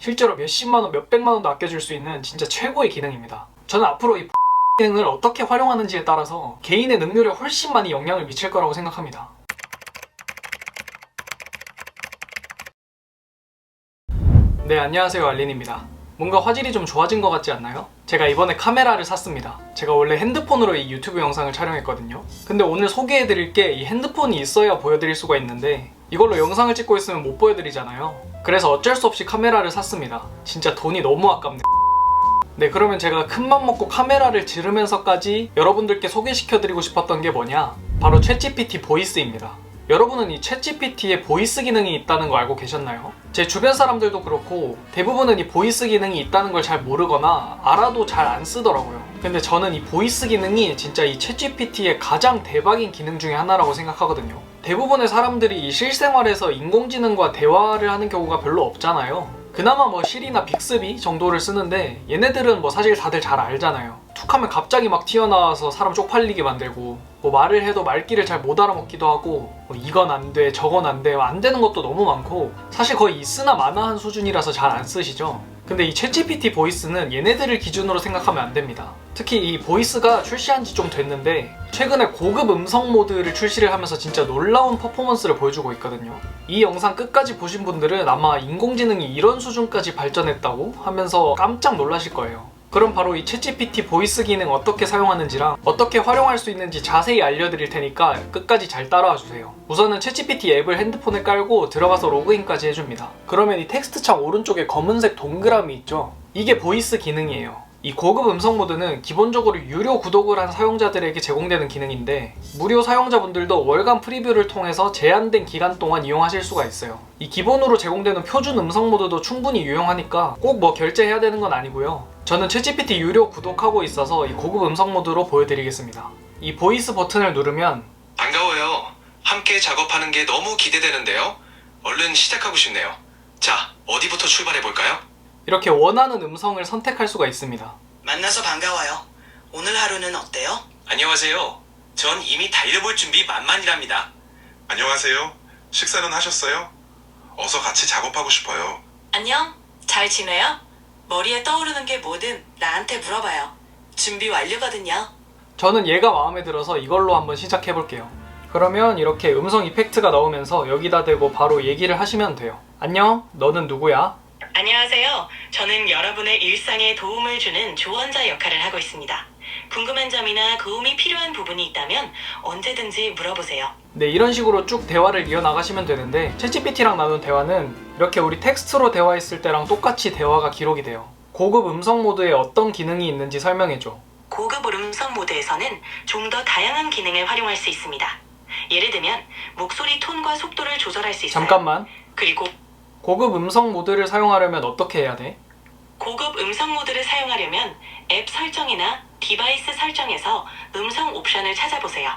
실제로 몇십만원, 몇백만원도 아껴줄 수 있는 진짜 최고의 기능입니다. 저는 앞으로 이 기능을 어떻게 활용하는지에 따라서 개인의 능률에 훨씬 많이 영향을 미칠 거라고 생각합니다. 네, 안녕하세요, 알린입니다. 뭔가 화질이 좀 좋아진 것 같지 않나요? 제가 이번에 카메라를 샀습니다. 제가 원래 핸드폰으로 이 유튜브 영상을 촬영했거든요. 근데 오늘 소개해드릴 게 이 핸드폰이 있어야 보여드릴 수가 있는데 이걸로 영상을 찍고 있으면 못 보여드리잖아요. 그래서 어쩔 수 없이 카메라를 샀습니다. 진짜 돈이 너무 아깝네. 네, 그러면 제가 큰맘 먹고 카메라를 지르면서까지 여러분들께 소개시켜드리고 싶었던 게 뭐냐? 바로 챗GPT 보이스입니다. 여러분은 이 챗GPT에 보이스 기능이 있다는 거 알고 계셨나요? 제 주변 사람들도 그렇고 대부분은 이 보이스 기능이 있다는 걸 잘 모르거나 알아도 잘 안 쓰더라고요. 근데 저는 이 보이스 기능이 진짜 이 챗GPT의 가장 대박인 기능 중에 하나라고 생각하거든요. 대부분의 사람들이 이 실생활에서 인공지능과 대화를 하는 경우가 별로 없잖아요. 그나마 뭐 실이나 빅스비 정도를 쓰는데 얘네들은 뭐 사실 다들 잘 알잖아요. 툭하면 갑자기 막 튀어나와서 사람 쪽팔리게 만들고 뭐 말을 해도 말귀를 잘 못 알아먹기도 하고 뭐 이건 안 돼, 저건 안 돼, 안 되는 것도 너무 많고 사실 거의 있으나 마나한 수준이라서 잘 안 쓰시죠. 근데 이 챗GPT 보이스는 얘네들을 기준으로 생각하면 안 됩니다. 특히 이 보이스가 출시한 지 좀 됐는데 최근에 고급 음성 모드를 출시를 하면서 진짜 놀라운 퍼포먼스를 보여주고 있거든요. 이 영상 끝까지 보신 분들은 아마 인공지능이 이런 수준까지 발전했다고 하면서 깜짝 놀라실 거예요. 그럼 바로 이 챗GPT 보이스 기능 어떻게 사용하는지랑 어떻게 활용할 수 있는지 자세히 알려드릴 테니까 끝까지 잘 따라와 주세요. 우선은 챗GPT 앱을 핸드폰에 깔고 들어가서 로그인까지 해줍니다. 그러면 이 텍스트창 오른쪽에 검은색 동그라미 있죠? 이게 보이스 기능이에요. 이 고급 음성 모드는 기본적으로 유료 구독을 한 사용자들에게 제공되는 기능인데 무료 사용자분들도 월간 프리뷰를 통해서 제한된 기간 동안 이용하실 수가 있어요. 이 기본으로 제공되는 표준 음성 모드도 충분히 유용하니까 꼭 뭐 결제해야 되는 건 아니고요. 저는 챗GPT 유료 구독하고 있어서 이 고급 음성 모드로 보여드리겠습니다. 이 보이스 버튼을 누르면 반가워요. 함께 작업하는 게 너무 기대되는데요. 얼른 시작하고 싶네요. 자, 어디부터 출발해볼까요? 이렇게 원하는 음성을 선택할 수가 있습니다. 만나서 반가워요. 오늘 하루는 어때요? 안녕하세요. 전 이미 달려볼 준비 만만이랍니다. 안녕하세요. 식사는 하셨어요? 어서 같이 작업하고 싶어요. 안녕. 잘 지내요? 머리에 떠오르는 게 뭐든 나한테 물어봐요. 준비 완료거든요. 저는 얘가 마음에 들어서 이걸로 한번 시작해볼게요. 그러면 이렇게 음성 이펙트가 나오면서 여기다 대고 바로 얘기를 하시면 돼요. 안녕, 너는 누구야? 안녕하세요. 저는 여러분의 일상에 도움을 주는 조언자 역할을 하고 있습니다. 궁금한 점이나 도움이 필요한 부분이 있다면 언제든지 물어보세요. 네, 이런 식으로 쭉 대화를 이어나가시면 되는데 챗GPT랑 나눈 대화는 이렇게 우리 텍스트로 대화했을 때랑 똑같이 대화가 기록이 돼요. 고급 음성 모드에 어떤 기능이 있는지 설명해줘. 고급 음성 모드에서는 좀 더 다양한 기능을 활용할 수 있습니다. 예를 들면 목소리 톤과 속도를 조절할 수 있어요. 잠깐만. 그리고 고급 음성 모드를 사용하려면 어떻게 해야 돼? 고급 음성 모드를 사용하려면 앱 설정이나 디바이스 설정에서 음성 옵션을 찾아보세요.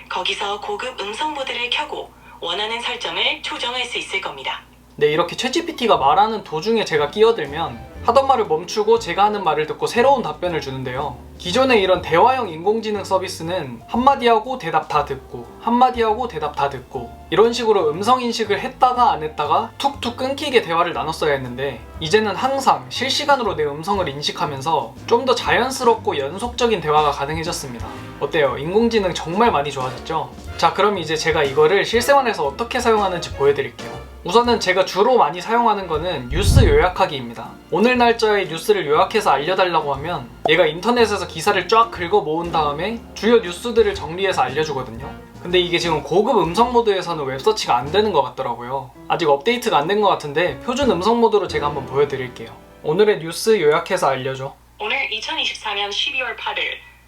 거기서 고급 음성 모드를 켜고 원하는 설정을 조정할 수 있을 겁니다. 네, 이렇게 챗GPT가 말하는 도중에 제가 끼어들면 하던 말을 멈추고 제가 하는 말을 듣고 새로운 답변을 주는데요. 기존의 이런 대화형 인공지능 서비스는 한마디 하고 대답 다 듣고 한마디 하고 대답 다 듣고 이런 식으로 음성 인식을 했다가 안 했다가 툭툭 끊기게 대화를 나눴어야 했는데 이제는 항상 실시간으로 내 음성을 인식하면서 좀 더 자연스럽고 연속적인 대화가 가능해졌습니다. 어때요? 인공지능 정말 많이 좋아졌죠? 자, 그럼 이제 제가 이거를 실생활에서 어떻게 사용하는지 보여드릴게요. 우선은 제가 주로 많이 사용하는 거는 뉴스 요약하기입니다. 오늘 날짜의 뉴스를 요약해서 알려달라고 하면 얘가 인터넷에서 기사를 쫙 긁어 모은 다음에 주요 뉴스들을 정리해서 알려주거든요. 근데 이게 지금 고급 음성 모드에서는 웹서치가 안 되는 것 같더라고요. 아직 업데이트가 안 된 것 같은데 표준 음성 모드로 제가 한번 보여드릴게요. 오늘의 뉴스 요약해서 알려줘. 오늘 2024년 12월 8일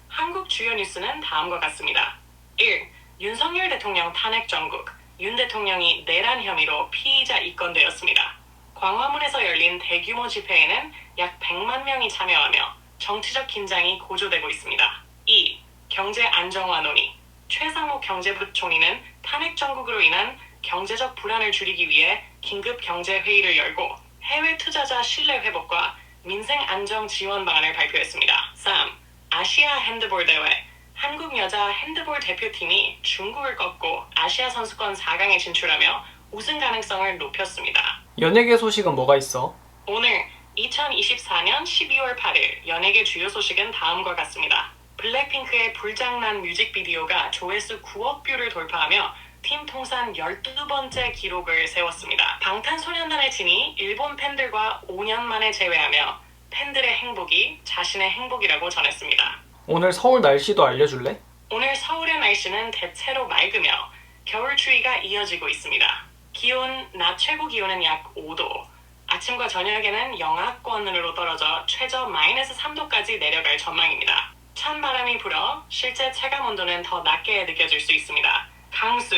한국 주요 뉴스는 다음과 같습니다. 1. 윤석열 대통령 탄핵 정국. 윤 대통령이 내란 혐의로 피의자 입건되었습니다. 광화문에서 열린 대규모 집회에는 약 100만 명이 참여하며 정치적 긴장이 고조되고 있습니다. 2. 경제 안정화 논의. 최상목 경제부총리는 탄핵 정국으로 인한 경제적 불안을 줄이기 위해 긴급 경제회의를 열고 해외 투자자 신뢰 회복과 민생 안정 지원 방안을 발표했습니다. 3. 아시아 핸드볼 대회. 한국 여자 핸드볼 대표팀이 중국을 꺾고 아시아 선수권 4강에 진출하며 우승 가능성을 높였습니다. 연예계 소식은 뭐가 있어? 오늘 2024년 12월 8일 연예계 주요 소식은 다음과 같습니다. 블랙핑크의 불장난 뮤직비디오가 조회수 9억 뷰를 돌파하며 팀 통산 12번째 기록을 세웠습니다. 방탄소년단의 진이 일본 팬들과 5년 만에 재회하며 팬들의 행복이 자신의 행복이라고 전했습니다. 오늘 서울 날씨도 알려줄래? 오늘 서울의 날씨는 대체로 맑으며 겨울 추위가 이어지고 있습니다. 기온, 낮 최고 기온은 약 5도, 아침과 저녁에는 영하권으로 떨어져 최저 마이너스 3도까지 내려갈 전망입니다. 찬 바람이 불어 실제 체감 온도는 더 낮게 느껴질 수 있습니다. 강수,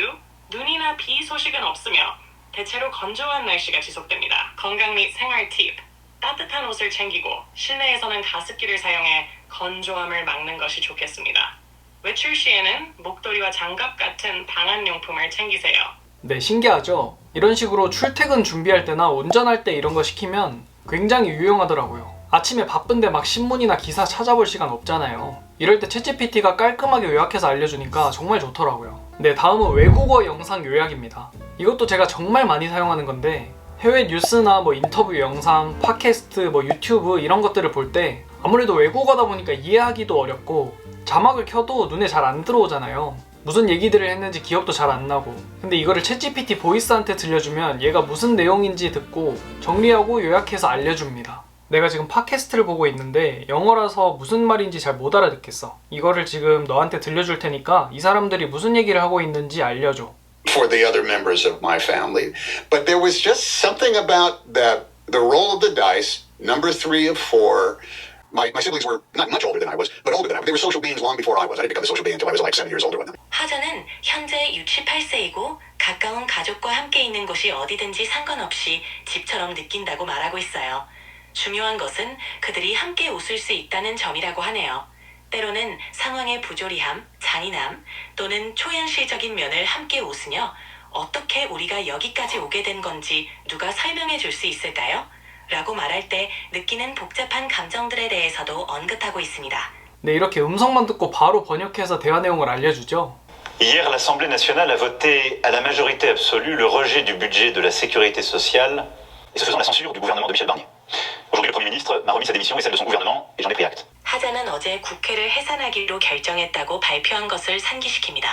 눈이나 비 소식은 없으며 대체로 건조한 날씨가 지속됩니다. 건강 및 생활 팁, 따뜻한 옷을 챙기고 실내에서는 가습기를 사용해 건조함을 막는 것이 좋겠습니다. 외출 시에는 목도리와 장갑 같은 방한용품을 챙기세요. 네, 신기하죠? 이런 식으로 출퇴근 준비할 때나 운전할 때 이런 거 시키면 굉장히 유용하더라고요. 아침에 바쁜데 막 신문이나 기사 찾아볼 시간 없잖아요. 이럴 때 챗GPT가 깔끔하게 요약해서 알려주니까 정말 좋더라고요. 네, 다음은 외국어 영상 요약입니다. 이것도 제가 정말 많이 사용하는 건데 해외 뉴스나 뭐 인터뷰 영상, 팟캐스트, 뭐 유튜브 이런 것들을 볼 때 아무래도 외국어다 보니까 이해하기도 어렵고 자막을 켜도 눈에 잘 안 들어오잖아요. 무슨 얘기들을 했는지 기억도 잘 안 나고. 근데 이거를 챗GPT 보이스한테 들려주면 얘가 무슨 내용인지 듣고 정리하고 요약해서 알려줍니다. 내가 지금 팟캐스트를 보고 있는데 영어라서 무슨 말인지 잘 못 알아듣겠어. 이거를 지금 너한테 들려줄 테니까 이 사람들이 무슨 얘기를 하고 있는지 알려줘. For the other members of my family. But there was just something about the roll of the dice, number 3 of 4. My siblings were not much older than I was, but older than I was. They were social beings long before I was. I didn't become a social being until I was like 7 years older than them. 하자는 현재 68세이고 가까운 가족과 함께 있는 곳이 어디든지 상관없이 집처럼 느낀다고 말하고 있어요. 중요한 것은 그들이 함께 웃을 수 있다는 점이라고 하네요. 때로는 상황의 부조리함, 잔인함 또는 초현실적인 면을 함께 웃으며 어떻게 우리가 여기까지 오게 된 건지 누가 설명해 줄 수 있을까요? 라고 말할 때 느끼는 복잡한 감정들에 대해서도 언급하고 있습니다. 네, 이렇게 음성만 듣고 바로 번역해서 대화 내용을 알려주죠. Hier, l'Assemblée nationale a voté à la majorité absolue le rejet du budget de la sécurité sociale, et ce faisant la censure du gouvernement de Michel Barnier. Aujourd'hui, le Premier ministre m'a remis sa démission et celle de son gouvernement, et j'en ai pris acte. 하자는 어제 국회를 해산하기로 결정했다고 발표한 것을 상기시킵니다.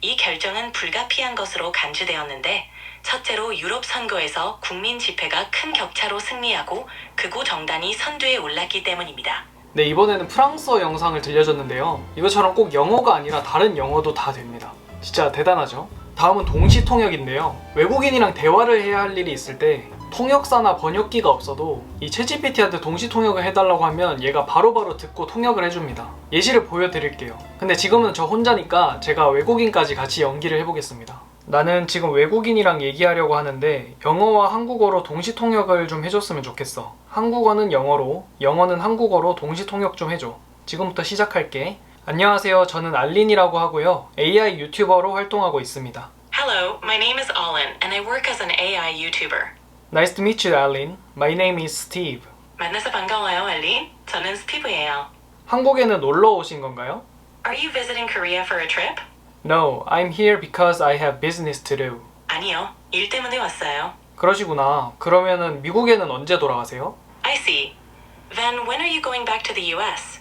이 결정은 불가피한 것으로 간주되었는데 첫째로 유럽 선거에서 국민 집회가 큰 격차로 승리하고 극우 정당이 선두에 올랐기 때문입니다. 네, 이번에는 프랑스어 영상을 들려줬는데요. 이것처럼 꼭 영어가 아니라 다른 영어도 다 됩니다. 진짜 대단하죠? 다음은 동시통역인데요. 외국인이랑 대화를 해야 할 일이 있을 때 통역사나 번역기가 없어도 이 챗GPT한테 동시통역을 해달라고 하면 얘가 바로바로 듣고 통역을 해줍니다. 예시를 보여드릴게요. 근데 지금은 저 혼자니까 제가 외국인까지 같이 연기를 해보겠습니다. 나는 지금 외국인이랑 얘기하려고 하는데 영어와 한국어로 동시통역을 좀 해줬으면 좋겠어. 한국어는 영어로, 영어는 한국어로 동시통역 좀 해줘. 지금부터 시작할게. 안녕하세요. 저는 알린이라고 하고요. AI 유튜버로 활동하고 있습니다. Hello, my name is Alin and I work as an AI YouTuber. Nice to meet you, Alin. My name is Steve. 만나서 반가워요, 알린. 저는 스티브예요. 한국에는 놀러 오신 건가요? Are you visiting Korea for a trip? No, I'm here because I have business to do. 아니요, 일 때문에 왔어요. 그러시구나. 그러면은 미국에는 언제 돌아가세요? I see. Then when are you going back to the US?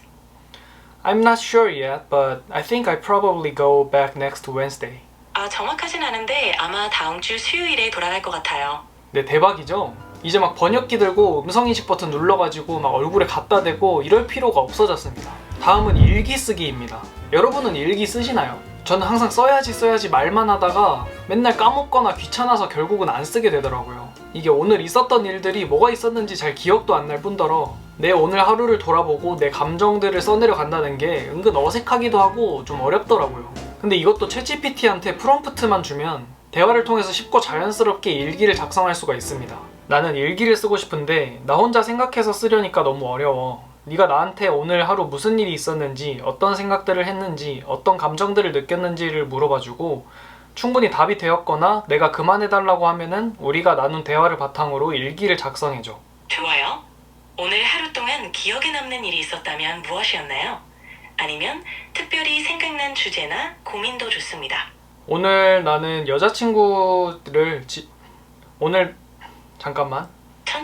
I'm not sure yet, but I think I probably go back next Wednesday. 아, 정확하진 않은데 아마 다음 주 수요일에 돌아갈 것 같아요. 네, 대박이죠? 이제 막 번역기 들고 음성인식 버튼 눌러가지고 막 얼굴에 갖다 대고 이럴 필요가 없어졌습니다. 다음은 일기 쓰기입니다. 여러분은 일기 쓰시나요? 저는 항상 써야지 말만 하다가 맨날 까먹거나 귀찮아서 결국은 안 쓰게 되더라고요. 이게 오늘 있었던 일들이 뭐가 있었는지 잘 기억도 안 날 뿐더러 내 오늘 하루를 돌아보고 내 감정들을 써내려 간다는 게 은근 어색하기도 하고 좀 어렵더라고요. 근데 이것도 챗GPT한테 프롬프트만 주면 대화를 통해서 쉽고 자연스럽게 일기를 작성할 수가 있습니다. 나는 일기를 쓰고 싶은데 나 혼자 생각해서 쓰려니까 너무 어려워. 네가 나한테 오늘 하루 무슨 일이 있었는지, 어떤 생각들을 했는지, 어떤 감정들을 느꼈는지를 물어봐주고 충분히 답이 되었거나 내가 그만해달라고 하면은 우리가 나눈 대화를 바탕으로 일기를 작성해줘. 좋아요. 오늘 하루 동안 기억에 남는 일이 있었다면 무엇이었나요? 아니면 특별히 생각난 주제나 고민도 좋습니다. 오늘 나는 여자친구를 오늘 잠깐만.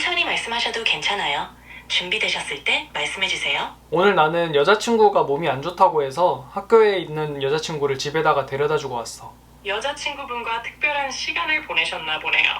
천천히 말씀하셔도 괜찮아요. 준비되셨을 때 말씀해주세요. 오늘 나는 여자친구가 몸이 안 좋다고 해서 학교에 있는 여자친구를 집에다가 데려다 주고 왔어. 여자친구분과 특별한 시간을 보내셨나 보네요.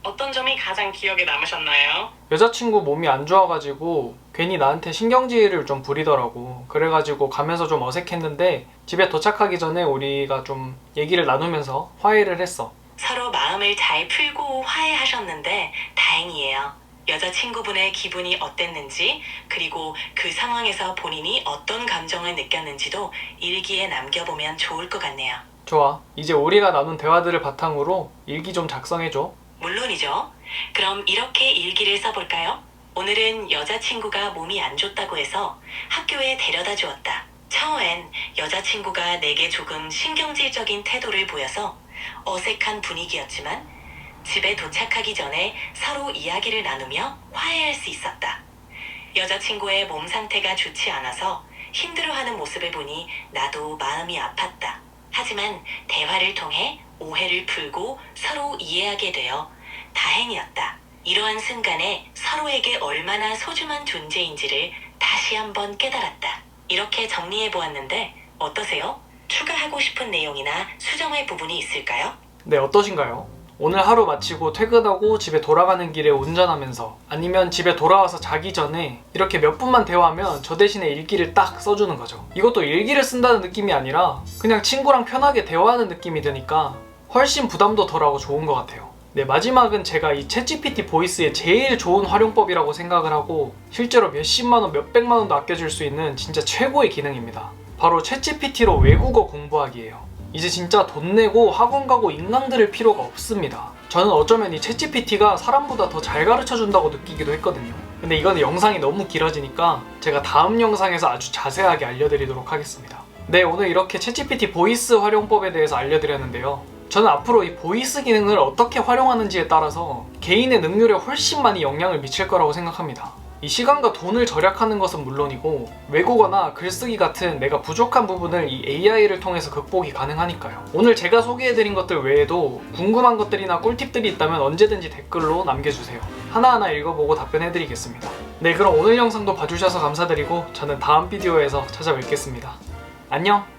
어떤 점이 가장 기억에 남으셨나요? 여자친구 몸이 안 좋아가지고 괜히 나한테 신경질을 좀 부리더라고. 그래가지고 가면서 좀 어색했는데 집에 도착하기 전에 우리가 좀 얘기를 나누면서 화해를 했어. 서로 마음을 잘 풀고 화해하셨는데 다행이에요. 여자친구분의 기분이 어땠는지, 그리고 그 상황에서 본인이 어떤 감정을 느꼈는지도 일기에 남겨보면 좋을 것 같네요. 좋아. 이제 우리가 나눈 대화들을 바탕으로 일기 좀 작성해줘. 물론이죠. 그럼 이렇게 일기를 써볼까요? 오늘은 여자친구가 몸이 안 좋다고 해서 학교에 데려다 주었다. 처음엔 여자친구가 내게 조금 신경질적인 태도를 보여서 어색한 분위기였지만 집에 도착하기 전에 서로 이야기를 나누며 화해할 수 있었다. 여자친구의 몸 상태가 좋지 않아서 힘들어하는 모습을 보니 나도 마음이 아팠다. 하지만 대화를 통해 오해를 풀고 서로 이해하게 되어 다행이었다. 이러한 순간에 서로에게 얼마나 소중한 존재인지를 다시 한번 깨달았다. 이렇게 정리해보았는데 어떠세요? 추가하고 싶은 내용이나 수정할 부분이 있을까요? 네, 어떠신가요? 오늘 하루 마치고 퇴근하고 집에 돌아가는 길에 운전하면서 아니면 집에 돌아와서 자기 전에 이렇게 몇 분만 대화하면 저 대신에 일기를 딱 써주는 거죠. 이것도 일기를 쓴다는 느낌이 아니라 그냥 친구랑 편하게 대화하는 느낌이 드니까 훨씬 부담도 덜하고 좋은 것 같아요. 네, 마지막은 제가 이 챗GPT 보이스의 제일 좋은 활용법이라고 생각을 하고 실제로 몇십만원, 몇백만원도 아껴줄 수 있는 진짜 최고의 기능입니다. 바로 챗GPT로 외국어 공부하기예요. 이제 진짜 돈 내고 학원 가고 인강 들을 필요가 없습니다. 저는 어쩌면 이 챗GPT가 사람보다 더 잘 가르쳐준다고 느끼기도 했거든요. 근데 이거는 영상이 너무 길어지니까 제가 다음 영상에서 아주 자세하게 알려드리도록 하겠습니다. 네, 오늘 이렇게 챗GPT 보이스 활용법에 대해서 알려드렸는데요. 저는 앞으로 이 보이스 기능을 어떻게 활용하는지에 따라서 개인의 능률에 훨씬 많이 영향을 미칠 거라고 생각합니다. 이 시간과 돈을 절약하는 것은 물론이고 외국어나 글쓰기 같은 내가 부족한 부분을 이 AI를 통해서 극복이 가능하니까요. 오늘 제가 소개해드린 것들 외에도 궁금한 것들이나 꿀팁들이 있다면 언제든지 댓글로 남겨주세요. 하나하나 읽어보고 답변해드리겠습니다. 네, 그럼 오늘 영상도 봐주셔서 감사드리고 저는 다음 비디오에서 찾아뵙겠습니다. 안녕!